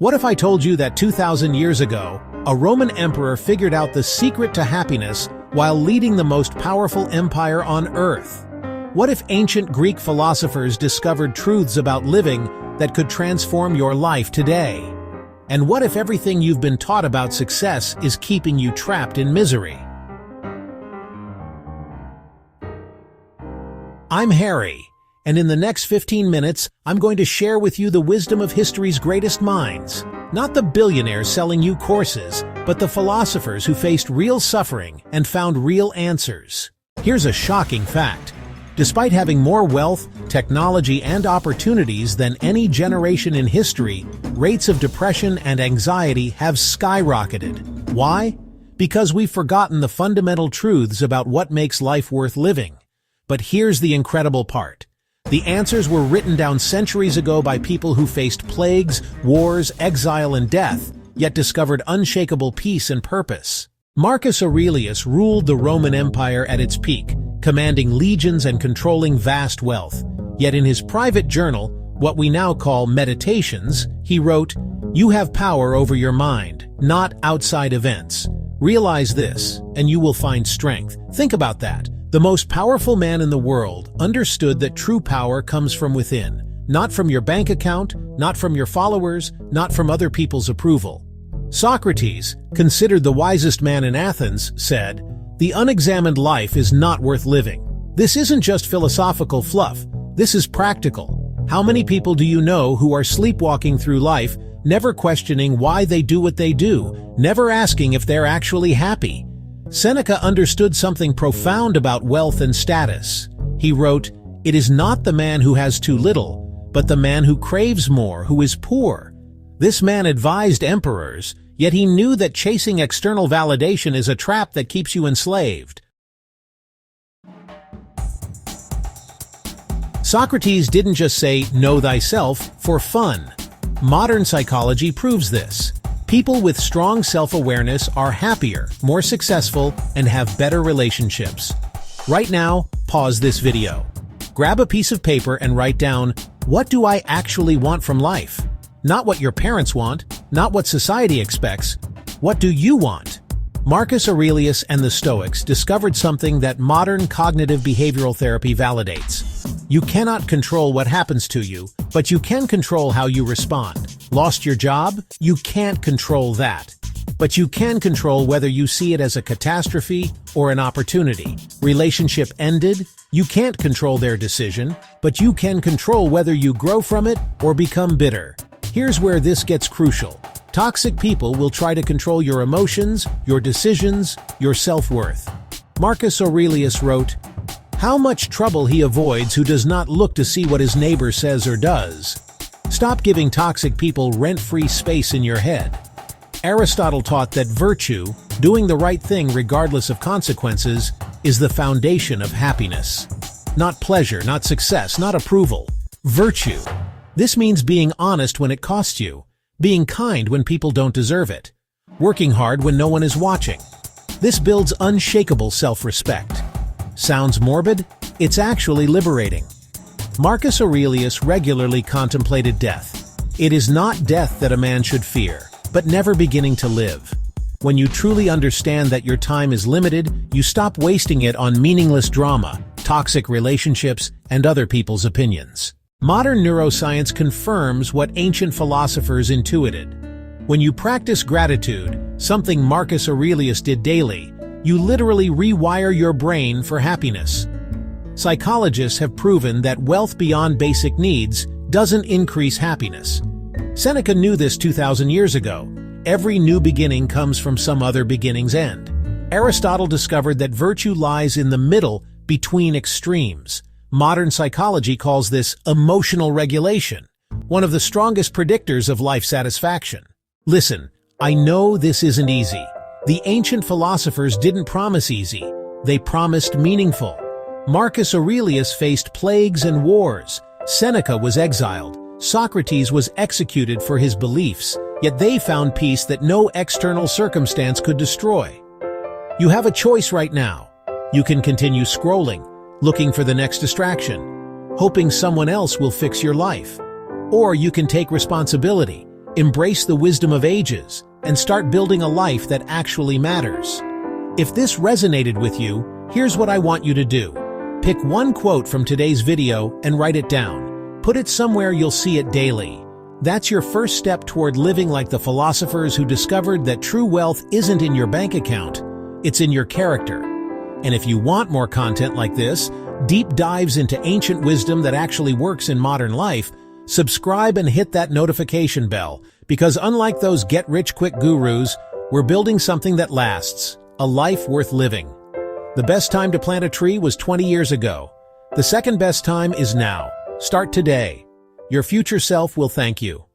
What if I told you that 2,000 years ago, a Roman emperor figured out the secret to happiness while leading the most powerful empire on earth? What if ancient Greek philosophers discovered truths about living that could transform your life today? And what if everything you've been taught about success is keeping you trapped in misery? I'm Harry, and in the next 15 minutes, I'm going to share with you the wisdom of history's greatest minds. Not the billionaires selling you courses, but the philosophers who faced real suffering and found real answers. Here's a shocking fact. Despite having more wealth, technology, and opportunities than any generation in history, rates of depression and anxiety have skyrocketed. Why? Because we've forgotten the fundamental truths about what makes life worth living. But here's the incredible part. The answers were written down centuries ago by people who faced plagues, wars, exile, and death, yet discovered unshakable peace and purpose. Marcus Aurelius ruled the Roman Empire at its peak, commanding legions and controlling vast wealth. Yet in his private journal, what we now call Meditations, he wrote, "You have power over your mind, not outside events. Realize this, and you will find strength." Think about that. The most powerful man in the world understood that true power comes from within, not from your bank account, not from your followers, not from other people's approval. Socrates, considered the wisest man in Athens, said, "The unexamined life is not worth living." This isn't just philosophical fluff, this is practical. How many people do you know who are sleepwalking through life, never questioning why they do what they do, never asking if they're actually happy? Seneca understood something profound about wealth and status. He wrote, "It is not the man who has too little, but the man who craves more who is poor." This man advised emperors, yet he knew that chasing external validation is a trap that keeps you enslaved. Socrates didn't just say, "Know thyself," for fun. Modern psychology proves this. People with strong self-awareness are happier, more successful, and have better relationships. Right now, pause this video. Grab a piece of paper and write down, what do I actually want from life? Not what your parents want, not what society expects. What do you want? Marcus Aurelius and the Stoics discovered something that modern cognitive behavioral therapy validates. You cannot control what happens to you, but you can control how you respond. Lost your job? You can't control that. But you can control whether you see it as a catastrophe or an opportunity. Relationship ended? You can't control their decision, but you can control whether you grow from it or become bitter. Here's where this gets crucial. Toxic people will try to control your emotions, your decisions, your self-worth. Marcus Aurelius wrote, "How much trouble he avoids who does not look to see what his neighbor says or does." Stop giving toxic people rent-free space in your head. Aristotle taught that virtue, doing the right thing regardless of consequences, is the foundation of happiness. Not pleasure, not success, not approval. Virtue. This means being honest when it costs you, being kind when people don't deserve it, working hard when no one is watching. This builds unshakable self-respect. Sounds morbid? It's actually liberating. Marcus Aurelius regularly contemplated death. It is not death that a man should fear, but never beginning to live. When you truly understand that your time is limited, you stop wasting it on meaningless drama, toxic relationships, and other people's opinions. Modern neuroscience confirms what ancient philosophers intuited. When you practice gratitude, something Marcus Aurelius did daily, you literally rewire your brain for happiness. Psychologists have proven that wealth beyond basic needs doesn't increase happiness. Seneca knew this 2,000 years ago. Every new beginning comes from some other beginning's end. Aristotle discovered that virtue lies in the middle between extremes. Modern psychology calls this emotional regulation, one of the strongest predictors of life satisfaction. Listen, I know this isn't easy. The ancient philosophers didn't promise easy. They promised meaningful. Marcus Aurelius faced plagues and wars. Seneca was exiled. Socrates was executed for his beliefs, yet they found peace that no external circumstance could destroy. You have a choice right now. You can continue scrolling, looking for the next distraction, hoping someone else will fix your life. Or you can take responsibility, embrace the wisdom of ages, and start building a life that actually matters. If this resonated with you, here's what I want you to do. Pick one quote from today's video and write it down. Put it somewhere you'll see it daily. That's your first step toward living like the philosophers who discovered that true wealth isn't in your bank account, it's in your character. And if you want more content like this, deep dives into ancient wisdom that actually works in modern life, subscribe and hit that notification bell, because unlike those get-rich-quick gurus, we're building something that lasts, a life worth living. The best time to plant a tree was 20 years ago. The second best time is now. Start today. Your future self will thank you.